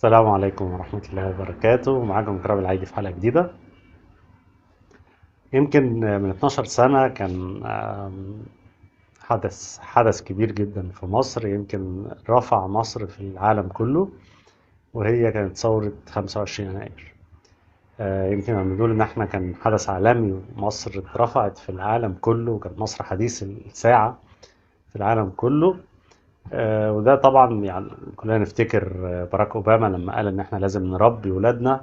السلام عليكم ورحمة الله وبركاته. معاكم كرام العيدي في حلقة جديدة. يمكن من 12 سنة كان حدث كبير جدا في مصر، يمكن رفع مصر في العالم كله، وهي كانت ثورة 25 يناير. يمكن نقول إن احنا كان حدث عالمي، ومصر اترفعت في العالم كله، وكانت مصر حديث الساعة في العالم كله. وده طبعا يعني كلنا نفتكر باراك أوباما لما قال إن احنا لازم نربي ولادنا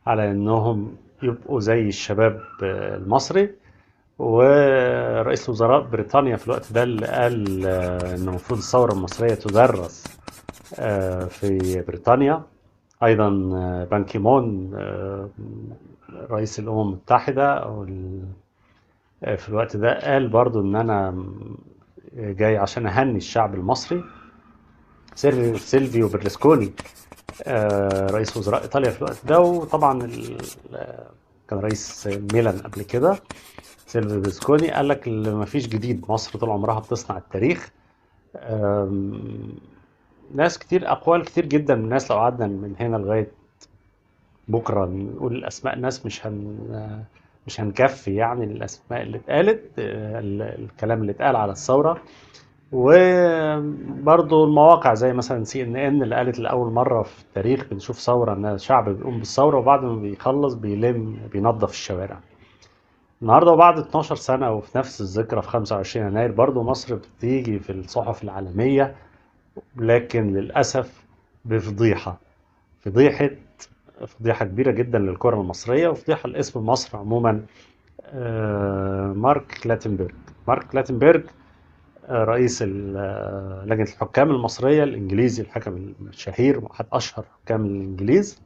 على انهم يبقوا زي الشباب المصري. ورئيس وزراء بريطانيا في الوقت ده اللي قال ان المفروض الثورة المصرية تدرس في بريطانيا. ايضا بان كيمون رئيس الامم المتحدة في الوقت ده قال برضو ان انا جاي عشان اهني الشعب المصري. سيلفيو برلسكوني رئيس وزراء ايطاليا في الوقت ده، وطبعا كان رئيس ميلان قبل كده سيلفيو برلسكوني، قال لك ما فيش جديد، مصر طول عمرها بتصنع التاريخ. ناس كتير، اقوال كتير جدا من الناس، لو قعدنا من هنا لغايه بكره نقول اسماء ناس مش هنكفي يعني الاسماء اللي اتقالت، الكلام اللي اتقال على الثوره. وبرضه المواقع زي مثلا CNN اللي قالت لأول مرة في التاريخ بنشوف ثورة، إن الشعب بيقوم بالثورة وبعد ما بيخلص بينظف الشوارع. النهارده وبعد 12 سنة وفي نفس الذكرى في 25 يناير برضه مصر بتيجي في الصحف العالمية، لكن للأسف بفضيحة. فضيحة فضيحة كبيرة جدا للكرة المصرية، وفضيحة لاسم مصر عموما. مارك كلاتنبرج. مارك كلاتنبرج رئيس لجنة الحكام المصرية الإنجليزي، الحكم الشهير وأحد أشهر حكام الإنجليز،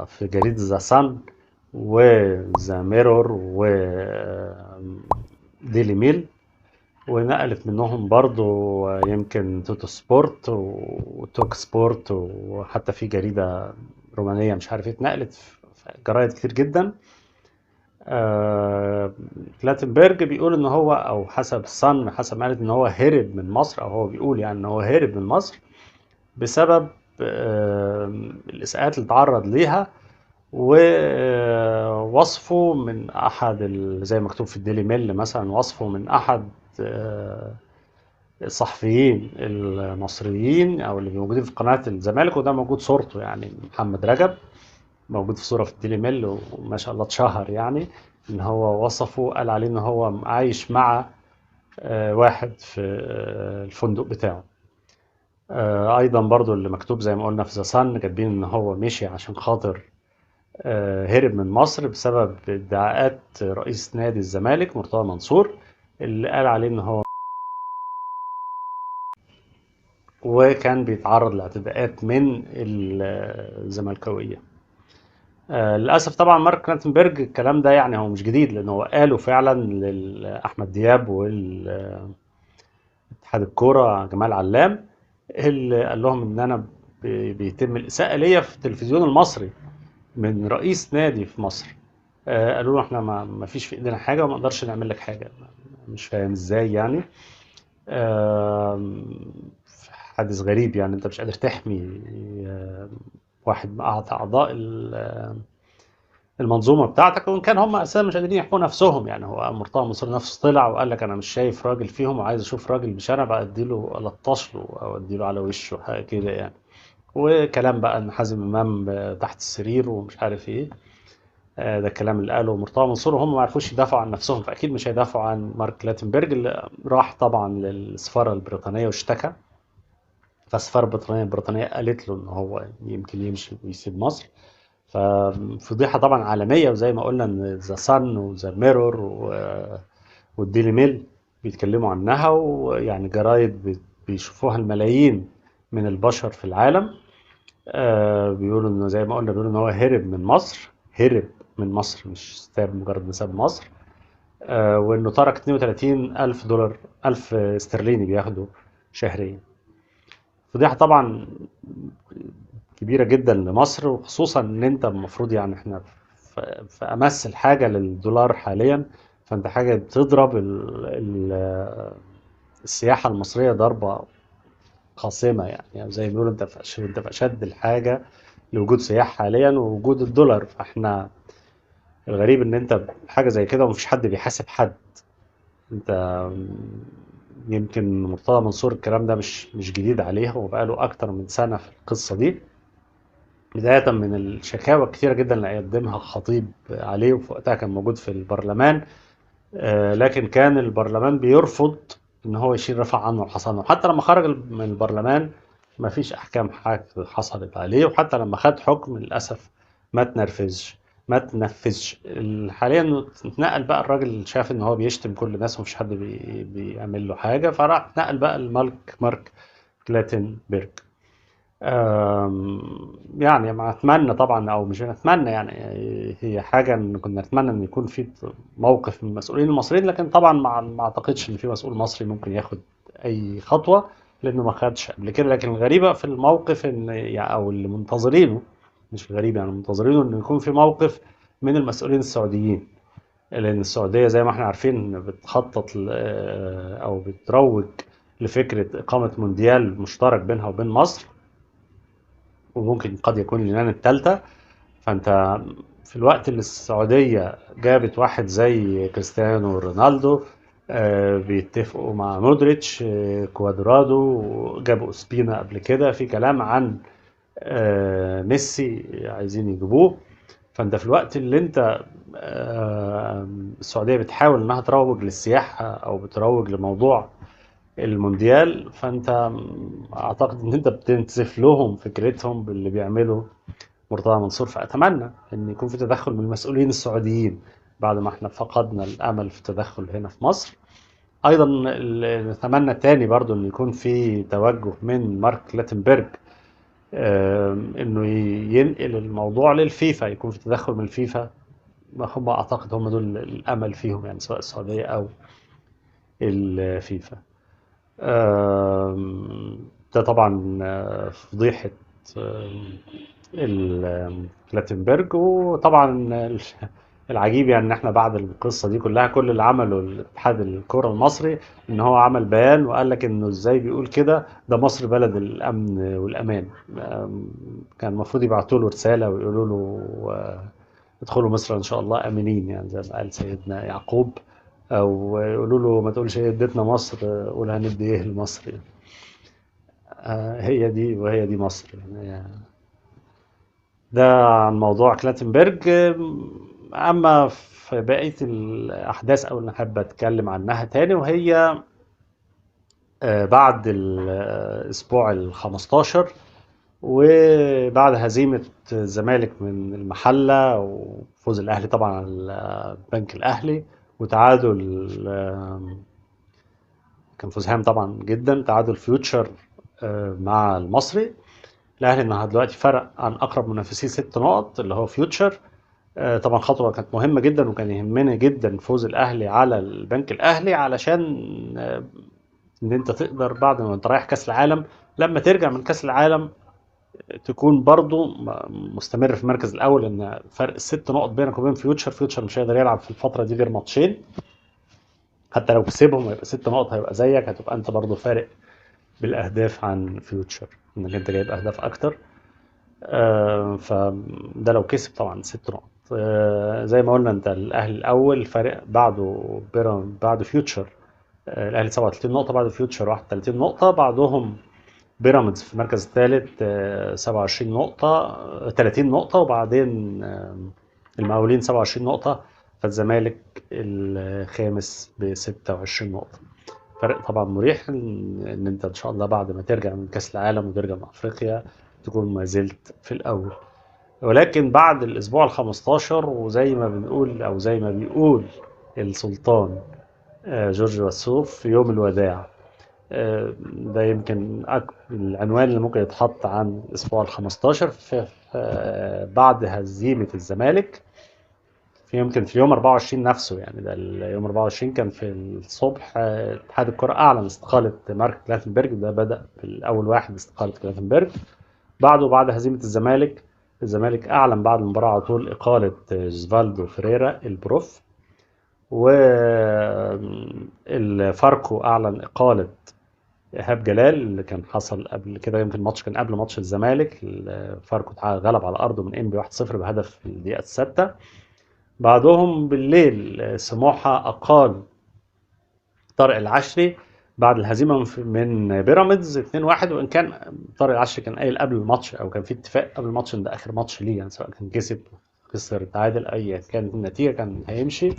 في جريدة ذا سان وذا ميرور وديلي ميل، ونقلت منهم برضو يمكن توتو سبورت وتوك سبورت، وحتى في جريدة رومانية مش عارف ايه اتنقلت في جرايد كتير جدا. كلاتنبرج بيقول ان هو، او حسب الصن، حسب ما قالت، ان هو هرب من مصر، او هو بيقول يعني ان هو هرب من مصر بسبب الاساءات اللي تعرض ليها. ووصفه من احد زي ما مكتوب في الديلي ميل مثلا، وصفه من احد الصحفيين المصريين او اللي موجودين في قناه الزمالك، وده موجود صورته يعني، محمد رجب، موجود في صورة في الديلي ميل، وما شاء الله اتشهر يعني. ان هو وصفه، قال عليه ان هو عايش مع واحد في الفندق بتاعه. ايضا برضو اللي مكتوب زي ما قلنا في ذا صن، كاتبين ان هو مشي عشان خاطر هرب من مصر بسبب ادعاءات رئيس نادي الزمالك مرتضى منصور، اللي قال عليه ان هو وكان بيتعرض لاعتداءات من الزملكاوية. للاسف طبعا مارك كلاتنبرج الكلام ده يعني هو مش جديد، لان هو قاله فعلا لاحمد دياب والاتحاد الكوره جمال علام، اللي قال لهم ان انا بيتم الاساءه ليا في التلفزيون المصري من رئيس نادي في مصر. قالوا له احنا ما فيش في ايدينا حاجه وما نقدرش نعمل لك حاجه. مش فاهم ازاي يعني. آم، حادث غريب يعني، انت مش قادر تحمي واحد من اعضاء المنظومه بتاعتك، وان كان هم اساسا مش قادرين يحموا نفسهم يعني. هو مرتضى منصور نفسه طلع وقال لك انا مش شايف راجل فيهم وعايز اشوف راجل بشنب اديله الطش له او اديله على وشه حاجه كده يعني. وكلام بقى ان حازم امام تحت السرير ومش عارف ايه. ده الكلام اللي قاله مرتضى منصور، وهم ما عرفوش يدافعوا عن نفسهم، فاكيد مش هيدافعوا عن مارك لاتنبرج اللي راح طبعا للسفاره البريطانيه واشتكى. فالسفاره البريطانيه قالت له ان هو يمكن يمشي ويسيب مصر. ففضيحة طبعا عالمية، وزي ما قلنا ان ذا صن وذا ميرور والديلي ميل بيتكلموا عنها، ويعني جرايد بيشوفوها الملايين من البشر في العالم. بيقولوا انه زي ما قلنا، بيقولوا ان هو هرب من مصر، هرب من مصر، مش ساب مجرد ما ساب مصر. وانه ترك 32 الف دولار، الف استرليني بياخده شهريا. فضيحة طبعا كبيرة جدا لمصر، وخصوصا ان انت المفروض يعني احنا في امس الحاجة للدولار حاليا. فانت حاجة بتضرب السياحة المصرية ضربة قاسمة يعني زي ما بيقولوا انت في اشد الحاجة لوجود سياح حاليا ووجود الدولار. فاحنا الغريب ان انت حاجة زي كده ومفيش حد بيحاسب حد. انت يمكن مرتضى منصور الكلام ده مش جديد عليه، هو بقاله اكتر من سنة في القصة دي، بداية من الشكاوى الكتيرة جدا اللي قدمها الخطيب عليه، وفي وقتها كان موجود في البرلمان. لكن كان البرلمان بيرفض ان هو يشيل رفع عنه الحصانة، وحتى لما خرج من البرلمان ما فيش احكام حصلت عليه، وحتى لما خد حكم للاسف ما تنفذش. حاليا اتنقل بقى، الراجل شاف ان هو بيشتم كل الناس ومفيش حد بيعمل له حاجة، فراح اتنقل بقى مارك كلاتنبرج. يعني ما اتمنى طبعا، او مش نتمنى يعني، هي حاجه ان كنا نتمنى ان يكون في موقف من المسؤولين المصريين، لكن طبعا ما اعتقدش ان في مسؤول مصري ممكن ياخد اي خطوه لانه ما خدش قبل كده. لكن الغريبه في الموقف ان يعني، او اللي منتظرينه، مش الغريب يعني، منتظرينه انه يكون في موقف من المسؤولين السعوديين، لان السعوديه زي ما احنا عارفين بتخطط او بتروج لفكره اقامه مونديال مشترك بينها وبين مصر، وممكن قد يكون اليونان الثالثة. فأنت في الوقت اللي السعودية جابت واحد زي كريستيانو رونالدو، بيتفقوا مع مودريتش، كوادرادو، جابوا سبينا قبل كده، في كلام عن ميسي عايزين يجيبوه. فانت في الوقت اللي انت السعودية بتحاول انها تروج للسياحة او بتروج لموضوع المونديال، فانت اعتقد ان انت بتنسف لهم فكرتهم باللي بيعمله مرتضى منصور. فاتمنى ان يكون في تدخل من المسؤولين السعوديين بعد ما احنا فقدنا الامل في التدخل هنا في مصر. ايضا نتمنى تاني برضو ان يكون في توجه من مارك لاتنبرج، انه ينقل الموضوع للفيفا، يكون في تدخل من الفيفا. هم اعتقد هم دول الامل فيهم يعني، سواء السعوديه او الفيفا. ده طبعا فضيحة كلاتنبرج. وطبعا العجيب يعني ان احنا بعد القصة دي كلها، كل اللي عمله الاتحاد الكرة المصري ان هو عمل بيان وقال لك انه ازاي بيقول كده، ده مصر بلد الامن والامان. كان المفروض يبعتوا له رسالة ويقولوا له ادخلوا مصر ان شاء الله امنين، يعني زي ما قال سيدنا يعقوب، او يقولوا له ما تقولش ايه اديتنا مصر، قول هندي ايه لمصر يعني. هي دي، وهي دي مصر يعني. ده عن موضوع كلاتنبرج. اما في بقية الاحداث او اللي حابة اتكلم عنها تاني، وهي بعد الاسبوع ال15 وبعد هزيمة الزمالك من المحلة وفوز الاهلي طبعا على البنك الاهلي، وتعادل كان فوز هام طبعا جدا، تعادل فيوتشر مع المصري. الاهلي النهارده دلوقتي فرق عن اقرب منافسيه 6 نقط اللي هو فيوتشر. طبعا خطوه كانت مهمه جدا، وكان يهمنا جدا فوز الاهلي على البنك الاهلي، علشان آه، ان انت تقدر بعد ما انت رايح كاس العالم، لما ترجع من كاس العالم تكون برضو مستمر في المركز الاول، لان فرق ال6 نقط بينك وبين فيوتشر مش هيقدر يلعب في الفتره دي غير ماتشين. حتى لو كسبهم هيبقى 6 نقط، هيبقى زيك، هتبقى انت برضو فارق بالاهداف عن فيوتشر، انك انت جايب اهداف اكتر. فده لو كسب طبعا 6 نقط. زي ما قلنا انت الاهلي الاول، فارق بعده بعده فيوتشر. الاهلي 37 نقطه، بعده فيوتشر 31 نقطه، بعدهم بيراميدز في المركز الثالث 27 نقطه، 30 نقطه، وبعدين المقاولين 27 نقطه، فالزمالك الخامس ب 26 نقطه. فرق طبعا مريح ان انت ان شاء الله بعد ما ترجع من كاس العالم وترجع من افريقيا تكون ما زلت في الاول. ولكن بعد الاسبوع ال15، وزي ما بنقول او زي ما بيقول السلطان جورج وسوف في يوم الوداع، ده يمكن العنوان اللي ممكن يتحط عن الاسبوع ال15 في بعد هزيمة الزمالك، في يمكن في اليوم 24 نفسه يعني. ده اليوم 24 كان في الصبح اتحاد الكرة أعلن استقالة مارك كلاتنبرج. ده بدأ بالأول واحد استقالة كلاتنبرج. بعد هزيمة الزمالك أعلن بعد المباراة على طول إقالة جوزفالدو فيريرا البروف، والفاركو أعلن إقالة ايهاب جلال اللي كان حصل قبل كده، يمكن الماتش كان قبل ماتش الزمالك، فاركو غلب على ارضه من انبي 1-0 بهدف في الدقيقه السادسه. بعدهم بالليل سموحه اقال طارق العشري بعد الهزيمه من بيراميدز 2-1. وان كان طارق العشري كان قايل قبل الماتش، او كان في اتفاق قبل الماتش ان ده اخر ماتش ليه، يعني سواء كان كسب خسر تعادل اي كانت النتيجه كان هيمشي.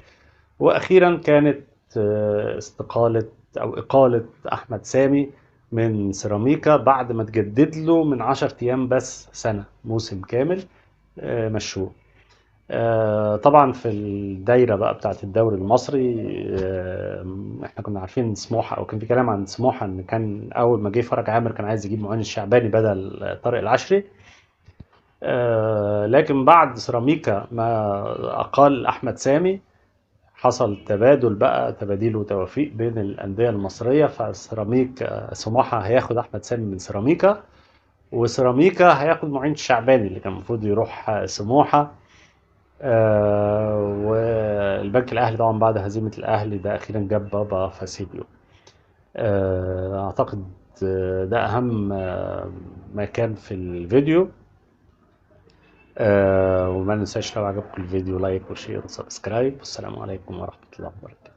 واخيرا كانت استقاله او اقاله احمد سامي من سيراميكا بعد ما تجدد له من 10 ايام بس سنه موسم كامل. مشوه. طبعا في الدايره بقى بتاعت الدوري المصري، احنا كنا عارفين سموحه، او كان في كلام عن سموحه ان كان اول ما جه فرج عامر كان عايز يجيب معين الشعباني بدل طارق العشري. لكن بعد سيراميكا ما اقال احمد سامي حصل تبادل بقى، تباديل وتوافيق بين الانديه المصريه. فسيراميكا سموحه هياخد احمد سامي من سيراميكا، وسيراميكا هياخد معين الشعباني اللي كان المفروض يروح سموحه. والبنك الاهلي طبعا بعد هزيمه الاهلي ده اخيرا جاب بابا فاسيليو. اعتقد ده اهم ما كان في الفيديو. وما ننساش لو عجبكم الفيديو لايك وشير وسبسكرايب. والسلام عليكم ورحمه الله وبركاته.